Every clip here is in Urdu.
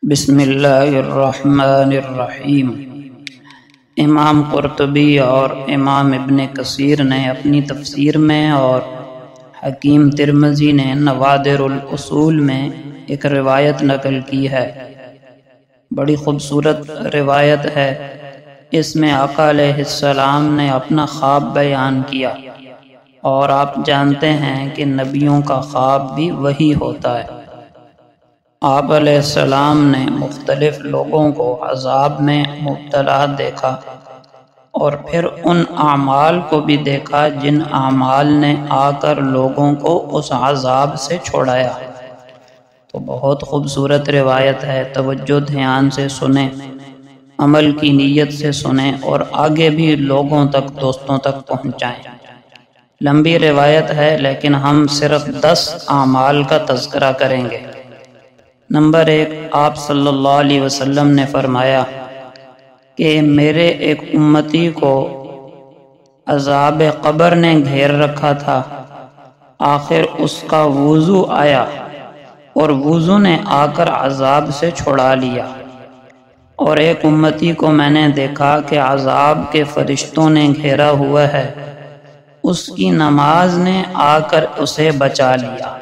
بسم اللہ الرحمن الرحیم۔ امام قرطبی اور امام ابن کثیر نے اپنی تفسیر میں اور حکیم ترمذی نے نوادر الاصول میں ایک روایت نقل کی ہے۔ بڑی خوبصورت روایت ہے۔ اس میں آقا علیہ السلام نے اپنا خواب بیان کیا، اور آپ جانتے ہیں کہ نبیوں کا خواب بھی وہی ہوتا ہے۔ آپ علیہ السلام نے مختلف لوگوں کو عذاب میں مبتلا دیکھا، اور پھر ان اعمال کو بھی دیکھا جن اعمال نے آ کر لوگوں کو اس عذاب سے چھڑایا۔ تو بہت خوبصورت روایت ہے، توجہ دھیان سے سنیں، عمل کی نیت سے سنیں اور آگے بھی لوگوں تک، دوستوں تک پہنچائیں۔ لمبی روایت ہے لیکن ہم صرف 10 اعمال کا تذکرہ کریں گے۔ نمبر 1، آپ صلی اللہ علیہ وسلم نے فرمایا کہ میرے ایک امتی کو عذاب قبر نے گھیر رکھا تھا، آخر اس کا وضو آیا اور وضو نے آ کر عذاب سے چھڑا لیا۔ اور ایک امتی کو میں نے دیکھا کہ عذاب کے فرشتوں نے گھیرا ہوا ہے، اس کی نماز نے آ کر اسے بچا لیا۔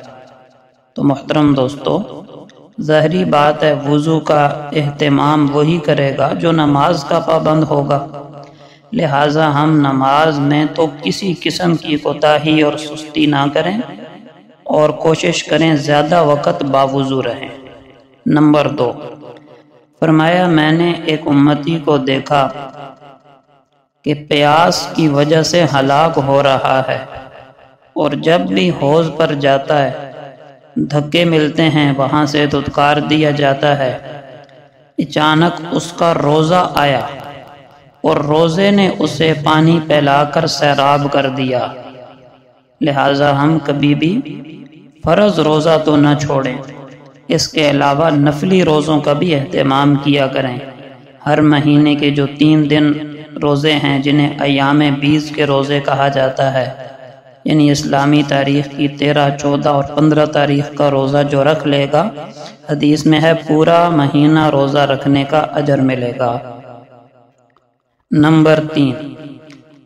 تو محترم دوستو، ظاہری بات ہے وضو کا اہتمام وہی کرے گا جو نماز کا پابند ہوگا، لہٰذا ہم نماز میں تو کسی قسم کی کوتاہی اور سستی نہ کریں اور کوشش کریں زیادہ وقت باوضو رہیں۔ نمبر 2، فرمایا میں نے ایک امتی کو دیکھا کہ پیاس کی وجہ سے ہلاک ہو رہا ہے، اور جب بھی حوض پر جاتا ہے دھکے ملتے ہیں، وہاں سے دھتکار دیا جاتا ہے۔ اچانک اس کا روزہ آیا اور روزے نے اسے پانی پلا کر سیراب کر دیا۔ لہٰذا ہم کبھی بھی فرض روزہ تو نہ چھوڑیں، اس کے علاوہ نفلی روزوں کا بھی اہتمام کیا کریں۔ ہر مہینے کے جو 3 دن روزے ہیں جنہیں ایام بیض کے روزے کہا جاتا ہے، یعنی اسلامی تاریخ کی 13، 14 اور 15 تاریخ کا روزہ جو رکھ لے گا، حدیث میں ہے پورا مہینہ روزہ رکھنے کا اجر ملے گا۔ نمبر 3،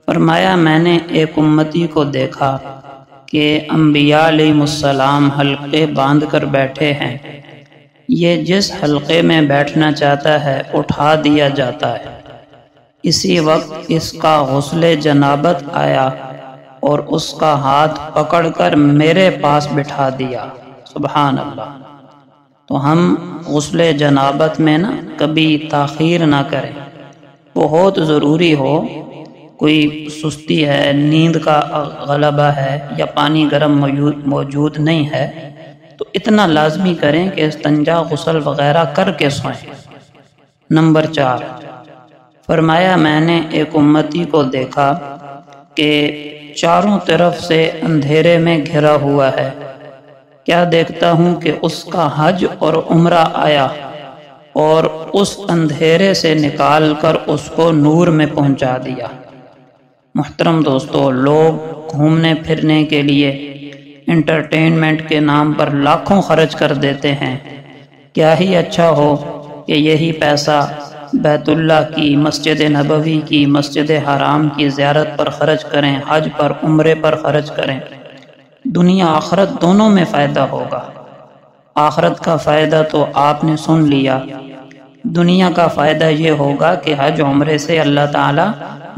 فرمایا میں نے ایک امتی کو دیکھا کہ انبیاء علیہ السلام حلقے باندھ کر بیٹھے ہیں، یہ جس حلقے میں بیٹھنا چاہتا ہے اٹھا دیا جاتا ہے۔ اسی وقت اس کا غسل جنابت آیا اور اس کا ہاتھ پکڑ کر میرے پاس بٹھا دیا۔ سبحان اللہ۔ تو ہم غسل جنابت میں کبھی تاخیر نہ کریں۔ بہت ضروری ہو، کوئی سستی ہے، نیند کا غلبہ ہے یا پانی گرم موجود نہیں ہے، تو اتنا لازمی کریں کہ استنجا غسل وغیرہ کر کے سوئیں۔ نمبر 4، فرمایا میں نے ایک امتی کو دیکھا کہ چاروں طرف سے اندھیرے میں گھرا ہوا ہے، کیا دیکھتا ہوں کہ اس کا حج اور عمرہ آیا اور اس اندھیرے سے نکال کر اس کو نور میں پہنچا دیا۔ محترم دوستو، لوگ گھومنے پھرنے کے لیے انٹرٹینمنٹ کے نام پر لاکھوں خرچ کر دیتے ہیں۔ کیا ہی اچھا ہو کہ یہی پیسہ بیت اللہ کی، مسجد نبوی کی، مسجد حرام کی زیارت پر خرچ کریں، حج پر، عمرے پر خرچ کریں۔ دنیا آخرت دونوں میں فائدہ ہوگا۔ آخرت کا فائدہ تو آپ نے سن لیا، دنیا کا فائدہ یہ ہوگا کہ حج عمرے سے اللہ تعالی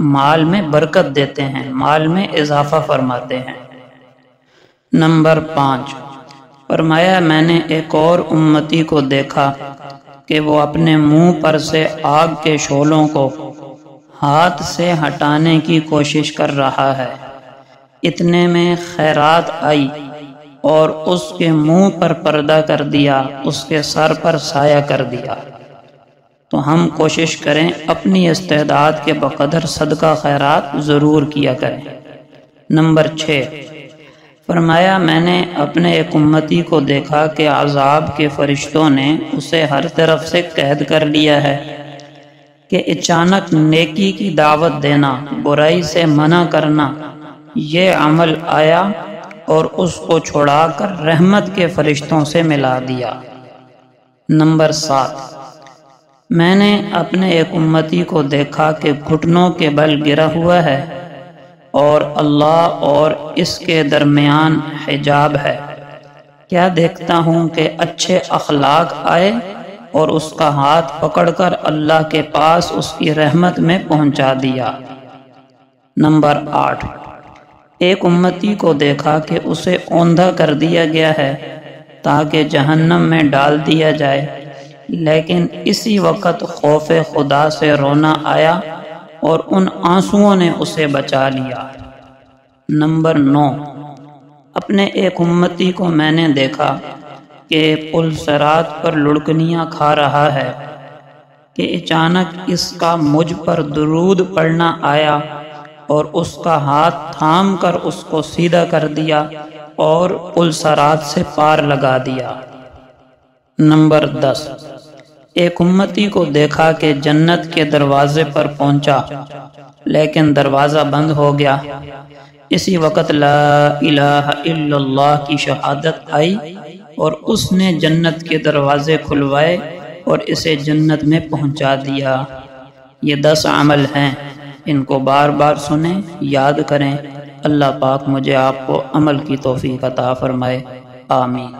مال میں برکت دیتے ہیں، مال میں اضافہ فرماتے ہیں۔ نمبر 5، فرمایا میں نے ایک اور امتی کو دیکھا کہ وہ اپنے منہ پر سے آگ کے شعلوں کو ہاتھ سے ہٹانے کی کوشش کر رہا ہے۔ اتنے میں خیرات آئی اور اس کے منہ پر پردہ کر دیا، اس کے سر پر سایہ کر دیا۔ تو ہم کوشش کریں اپنی استعداد کے بقدر صدقہ خیرات ضرور کیا کریں۔ نمبر 6، فرمایا میں نے اپنے ایک امتی کو دیکھا کہ عذاب کے فرشتوں نے اسے ہر طرف سے قید کر لیا ہے کہ اچانک نیکی کی دعوت دینا، برائی سے منع کرنا، یہ عمل آیا اور اس کو چھڑا کر رحمت کے فرشتوں سے ملا دیا۔ نمبر 7، میں نے اپنے ایک امتی کو دیکھا کہ گھٹنوں کے بل گرا ہوا ہے اور اللہ اور اس کے درمیان حجاب ہے۔ کیا دیکھتا ہوں کہ اچھے اخلاق آئے اور اس کا ہاتھ پکڑ کر اللہ کے پاس اس کی رحمت میں پہنچا دیا۔ نمبر 8، ایک امتی کو دیکھا کہ اسے اوندھا کر دیا گیا ہے تاکہ جہنم میں ڈال دیا جائے، لیکن اسی وقت خوف خدا سے رونا آیا اور ان آنسوؤں نے اسے بچا لیا۔ نمبر 9، اپنے ایک امتی کو میں نے دیکھا کہ پل صراط پر لڑکنیاں کھا رہا ہے کہ اچانک اس کا مجھ پر درود پڑھنا آیا اور اس کا ہاتھ تھام کر اس کو سیدھا کر دیا اور پل صراط سے پار لگا دیا۔ نمبر 10، ایک امتی کو دیکھا کہ جنت کے دروازے پر پہنچا لیکن دروازہ بند ہو گیا۔ اسی وقت لا الہ الا اللہ کی شہادت آئی اور اس نے جنت کے دروازے کھلوائے اور اسے جنت میں پہنچا دیا۔ یہ 10 عمل ہیں، ان کو بار بار سنیں، یاد کریں۔ اللہ پاک مجھے آپ کو عمل کی توفیق عطا فرمائے، آمین۔